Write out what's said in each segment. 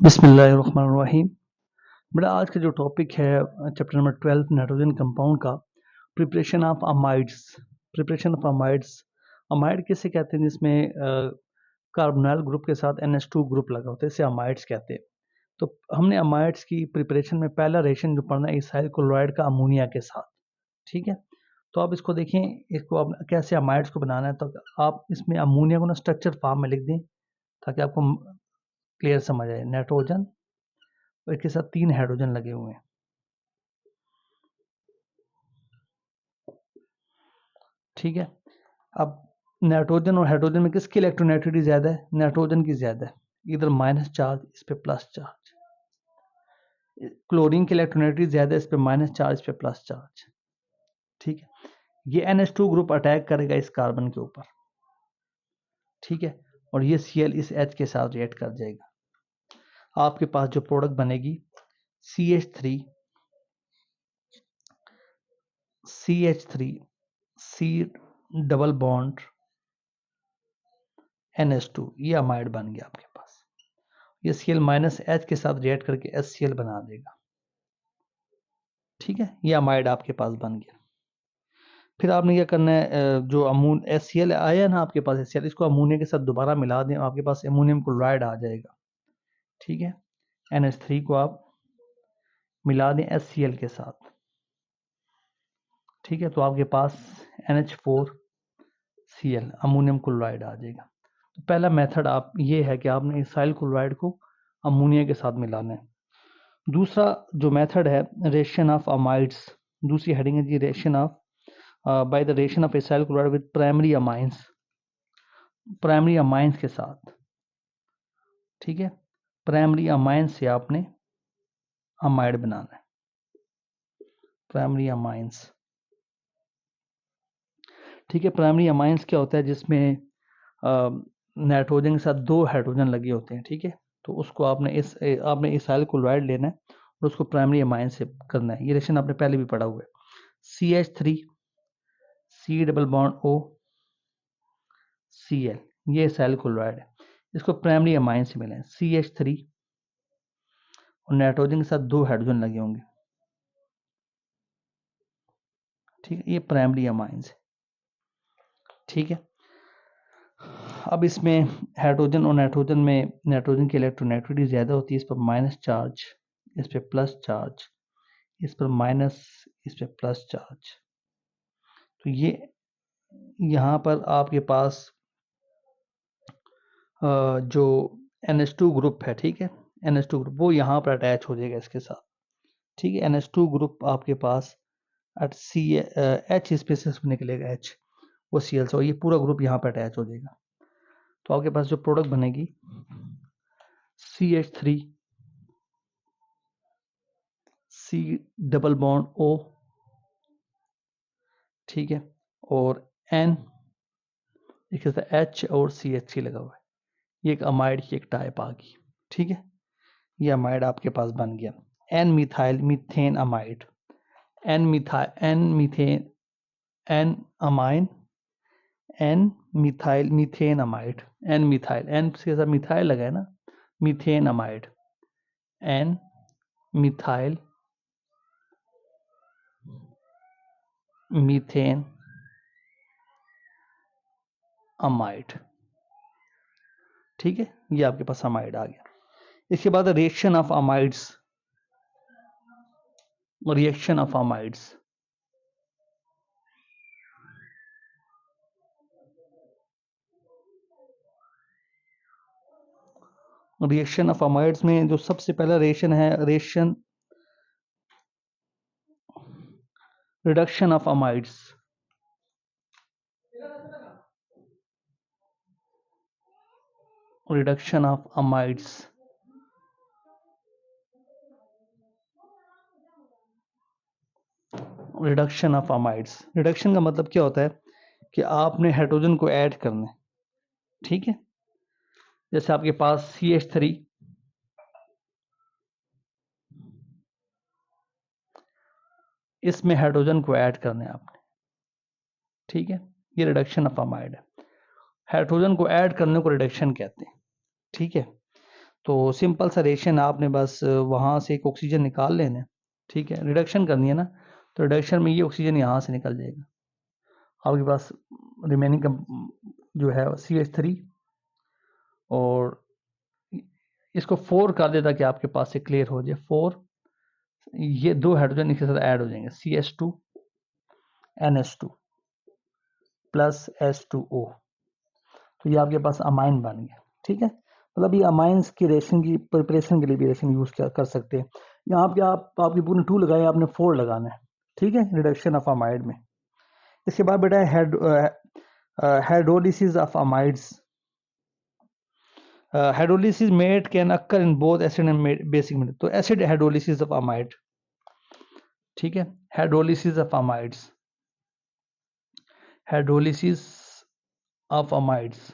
बिस्मिल्लाहिर्रहमानिर्रहीम। मेरा आज का जो टॉपिक है चैप्टर नंबर 12 नाइट्रोजन कंपाउंड का preparation of amides. Preparation of amides, amide किसे कहते हैं जिसमें कार्बोनाइल ग्रुप के साथ NH2 ग्रुप लगा होता है, इसे अमाइड्स कहते हैं। तो हमने अमाइड्स की प्रिपरेशन में पहला रिएक्शन जो पढ़ना है इसाइल क्लोराइड का अमोनिया के साथ। ठीक है, तो आप इसको देखें, इसको आप कैसे अमाइड्स को बनाना है। तो आप इसमें अमोनिया को ना स्ट्रक्चर फॉर्म में लिख दें ताकि आपको क्लियर समझ आए। नाइट्रोजन और इसके साथ 3 हाइड्रोजन लगे हुए हैं। ठीक है, अब नाइट्रोजन और हाइड्रोजन में किसकी इलेक्ट्रोनेगेटिविटी ज्यादा है? नाइट्रोजन की ज्यादा है, इधर माइनस चार्ज, इस पे प्लस चार्ज। क्लोरीन की इलेक्ट्रोनेगेटिविटी ज्यादा है, इस पे माइनस चार्ज, इस पे प्लस चार्ज। ठीक है, ये NH2 ग्रुप अटैक करेगा इस कार्बन के ऊपर। ठीक है, और ये Cl इस H के साथ रिएक्ट कर जाएगा। आपके पास जो प्रोडक्ट बनेगी CH3 C double bond NH2, ये अमाइड बन गया आपके पास। ये Cl माइनस H के साथ रिएक्ट करके HCl बना देगा। ठीक है, ये अमाइड आपके पास बन गया। फिर आपने क्या करना है, जो अमोन HCl आया ना आपके पास HCl, इसको अमोनिया के साथ दोबारा मिला दें, आपके पास अमोनियम क्लोराइड आ जाएगा। ठीक है, NH3 को आप मिला दें HCl के साथ। ठीक है, तो आपके पास NH4Cl अमोनियम क्लोराइड आ जाएगा। तो पहला मेथड आप ये है कि आपने इसाइल क्लोराइड को अमोनिया के साथ मिलाना है। दूसरा जो मेथड है रिएक्शन ऑफ अमाइड्स, दूसरी हेडिंग है जी reaction of by the reaction of acyl chloride with primary amines, primary amines के साथ। ठीक है, प्राइमरी अमाइंस से आपने अमाइड बनाना है। प्राइमरी अमाइंस, ठीक है, प्राइमरी अमाइंस क्या होता है जिसमें नाइट्रोजन के साथ 2 हाइड्रोजन लगे होते हैं। ठीक है, तो उसको आपने इसाइल क्लोराइड लेना है और उसको प्राइमरी अमाइन से करना है। ये रिएक्शन आपने पहले भी पढ़ा हुआ है। CH3 C double bond O Cl, ये इसाइल क्लोराइड है, इसको प्राइमरी अमाइन से मिला है। CH3 और नाइट्रोजन के साथ 2 हाइड्रोजन लगे होंगे। ठीक है, ये प्राइमरी अमाइंस है। ठीक है, अब इसमें हाइड्रोजन और नाइट्रोजन में नाइट्रोजन की इलेक्ट्रोनेगेटिविटी ज़्यादा होती है, इस पर माइनस चार्ज, इस पर प्लस चार्ज, इस पर माइनस, इस पर प्लस चार्ज। तो ये यहाँ पर आपके पास जो NH2 ग्रुप है, ठीक है, NH2 ग्रुप वो यहाँ पर अटैच हो जाएगा इसके साथ। ठीक है, NH2 ग्रुप आपके पास H स्पेसिस निकलेगा, H वो Cl से, और ये पूरा ग्रुप यहाँ पर अटैच हो जाएगा। तो आपके पास जो प्रोडक्ट बनेगी CH3 C double bond O, ठीक है, और N, इसके साथ H और CH3 लगा हुआ है। ये एक अमाइड की एक टाइप आ गई। ठीक है, ये अमाइड आपके पास बन गया। N methyl methane amide, N methane, N amine, N methyl methane amide, N methyl, N के साथ मिथाइल लगा है ना, methane amide, N methyl methane amide. ठीक है, ये आपके पास अमाइड आ गया। इसके बाद reaction of amides, reaction of amides, reaction of amides में जो सबसे पहला रिएक्शन है reaction reduction of amides. Reduction of amides, reduction of amides. Reduction का मतलब क्या होता है कि आपने हाइड्रोजन को ऐड करना है। ठीक है, जैसे आपके पास CH3, इसमें हाइड्रोजन को ऐड करना है आपने। ठीक है, ये रिडक्शन ऑफ अमाइड है। हाइड्रोजन को ऐड करने को रिडक्शन कहते हैं। ठीक है, तो सिंपल सा रिएक्शन आपने बस वहाँ से एक ऑक्सीजन निकाल लेना है, ठीक है, रिडक्शन करनी है ना, तो रिडक्शन में ये ऑक्सीजन यहाँ से निकल जाएगा, आपके पास रिमेनिंग जो है CH3, और इसको 4 कर दे ताकि आपके पास से क्लियर हो जाए। 4, ये 2 हाइड्रोजन इसके साथ ऐड हो जाएंगे, CH2 NH2 प्लस H2O, तो ये आपके पास अमाइन बन गया, ठीक है। मतलब ये अमाइंस की रेशन की प्रिपरेशन के लिए भी रेशन यूज कर सकते हैं। यहाँ पे आपकी पूरी 2 लगाए, आपने 4 लगाना है, ठीक है, रिडक्शन ऑफ अमाइड में। इसके बाद बेटा hydrolysis of amides. Hydrolysis maid can occur in both acid and basic made, तो एसिड हाइड्रोलिसिस ऑफ अमाइड, ठीक है, hydrolysis of amides, hydrolysis of amides.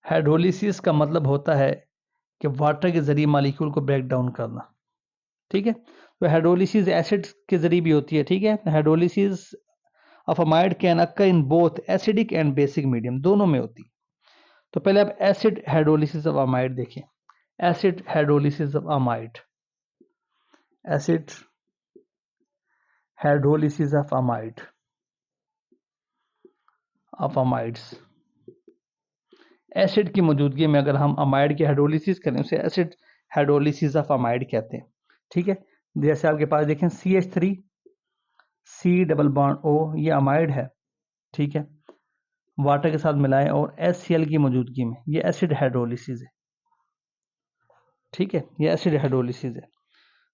Hydrolysis का मतलब होता है कि वाटर के जरिए मॉलिक्यूल को ब्रेक डाउन करना, ठीक है। तो हाइड्रोलिसिस एसिड के जरिए भी होती है, ठीक है। Hydrolysis of amide can occur in both acidic and basic medium, दोनों में होती है। तो पहले आप एसिड हाइड्रोलिसिस ऑफ अमाइड देखें, acid hydrolysis of amide, acid hydrolysis of amide, of amides. Acid की मौजूदगी में अगर हम अमाइड की हाइड्रोलिसिस करें उसे एसिड हाइड्रोलिसिस ऑफ अमाइड कहते हैं, ठीक है। जैसे आपके पास देखें CH3 C double bond O, ये अमाइड है, ठीक है, वाटर के साथ मिलाएं और HCl की मौजूदगी में, ये एसिड हाइड्रोलिसिस है, ठीक है, ये एसिड हाइड्रोलिसिस है।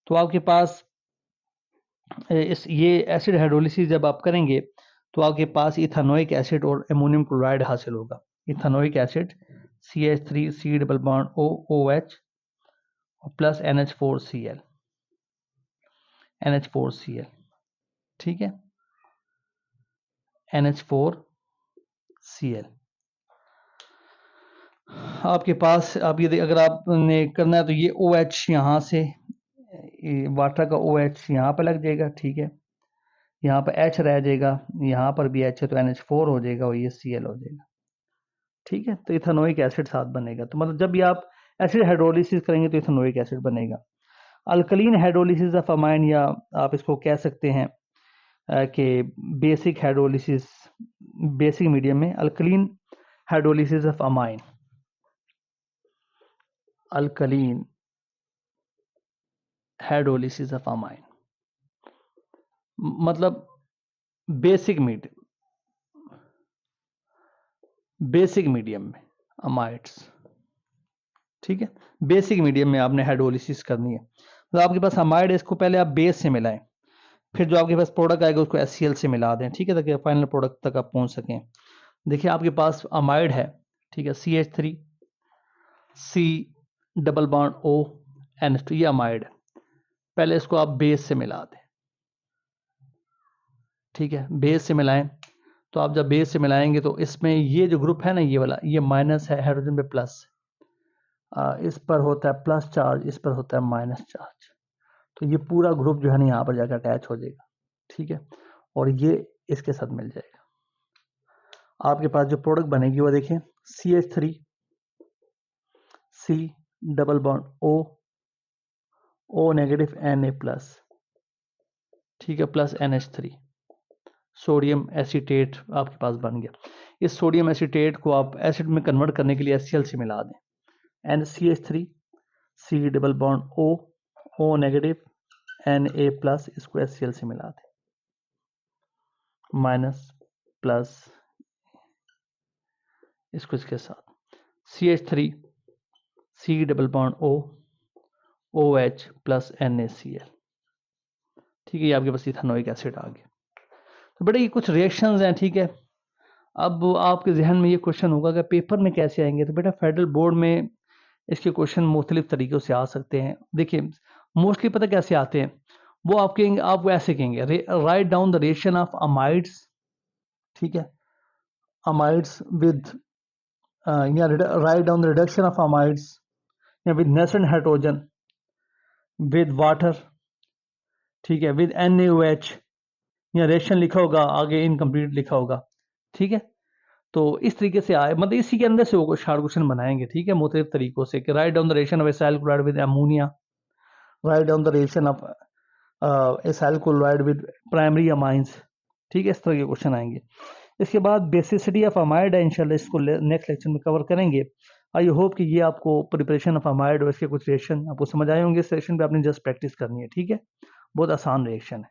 तो आपके पास ये एसिड हाइड्रोलिसिस जब आप करेंगे तो आपके पास इथेनोइक एसिड और अमोनियम क्लोराइड हासिल होगा। Ethanoic acid CH3 C double bond O OH plus NH4Cl, NH4Cl, ठीक है, NH4Cl। आपके पास आप ये अगर आपने करना है तो ये OH यहाँ से वाटर का OH यहाँ पर लग जाएगा, ठीक है, यहाँ पर H रह जाएगा, यहाँ पर भी H है तो NH4 हो जाएगा और ये Cl हो जाएगा, ठीक है। तो इथेनोइक एसिड साथ बनेगा। तो मतलब जब भी आप एसिड हाइड्रोलिसिस करेंगे तो इथेनोइक एसिड बनेगा। अल्कलीन हाइड्रोलिसिस ऑफ अमाइन, या आप इसको कह सकते हैं कि बेसिक हाइड्रोलिसिस, बेसिक मीडियम में alkaline hydrolysis of amine, alkaline hydrolysis of amine मतलब बेसिक मीडियम में अमाइड्स, ठीक है, बेसिक मीडियम में आपने हाइड्रोलिसिस करनी है। तो आपके पास अमाइड है, इसको पहले आप बेस से मिलाएं, फिर जो आपके पास प्रोडक्ट आएगा उसको HCl से मिला दें, ठीक है, ताकि फाइनल प्रोडक्ट तक आप पहुंच सकें। देखिए आपके पास अमाइड है, ठीक है, CH3 C double bond O NH2, ये अमाइड है। पहले इसको आप बेस से मिला दें, ठीक है, बेस से मिलाएं। तो आप जब बेस से मिलाएंगे तो इसमें ये जो ग्रुप है ना, ये वाला, ये माइनस है, हाइड्रोजन पे प्लस, इस पर होता है प्लस चार्ज, इस पर होता है माइनस चार्ज, तो ये पूरा ग्रुप जो है ना यहाँ पर जाकर अटैच हो जाएगा, ठीक है, और ये इसके साथ मिल जाएगा। आपके पास जो प्रोडक्ट बनेगी वो देखें, CH3 C double bond O negative Na plus, ठीक है, प्लस NH3, सोडियम एसीटेट आपके पास बन गया। इस सोडियम एसीटेट को आप एसिड में कन्वर्ट करने के लिए HCl से मिला दें, NCH3 C double bond O negative Na plus, इसको HCl से मिला दें, माइनस प्लस, इसको इसके साथ CH3 C double bond OH plus NaCl, ठीक है, ये आपके पास इथेनोइक एसिड आ गया। तो बेटा ये कुछ रिएक्शंस हैं, ठीक है। अब आपके जहन में ये क्वेश्चन होगा कि पेपर में कैसे आएंगे, तो बेटा फेडरल बोर्ड में इसके क्वेश्चन मुख्तलिफ तरीक़ों से आ सकते हैं। देखिए मोस्टली पता कैसे आते हैं, वो आप ऐसे कहेंगे, write down the reaction of amides, ठीक है, अमाइड्स विद, या write down the reduction of amides या with nascent hydrogen with water, ठीक है, विद NaOH, या रिएक्शन लिखा होगा आगे इनकम्प्लीट लिखा होगा, ठीक है। तो इस तरीके से आए, मतलब इसी के अंदर से वो शार्ट क्वेश्चन बनाएंगे, ठीक है, मुख्तलिफ तरीकों से कि right down the reaction of acyl chloride with ammonia, right down the reaction of acyl chloride with primary amines, ठीक है, इस तरह के क्वेश्चन आएंगे। इसके बाद बेसिसिटी ऑफ अमाइड है, इंशाल्लाह इसको नेक्स्ट लेक्चर में कवर करेंगे। आई होप कि ये आपको प्रिपरेशन ऑफ अमाइड और इसके कुछ रिएक्शन आपको समझ आए होंगे। इस सेशन पे आपने जस्ट प्रैक्टिस करनी है, ठीक है, बहुत आसान रिएक्शन है।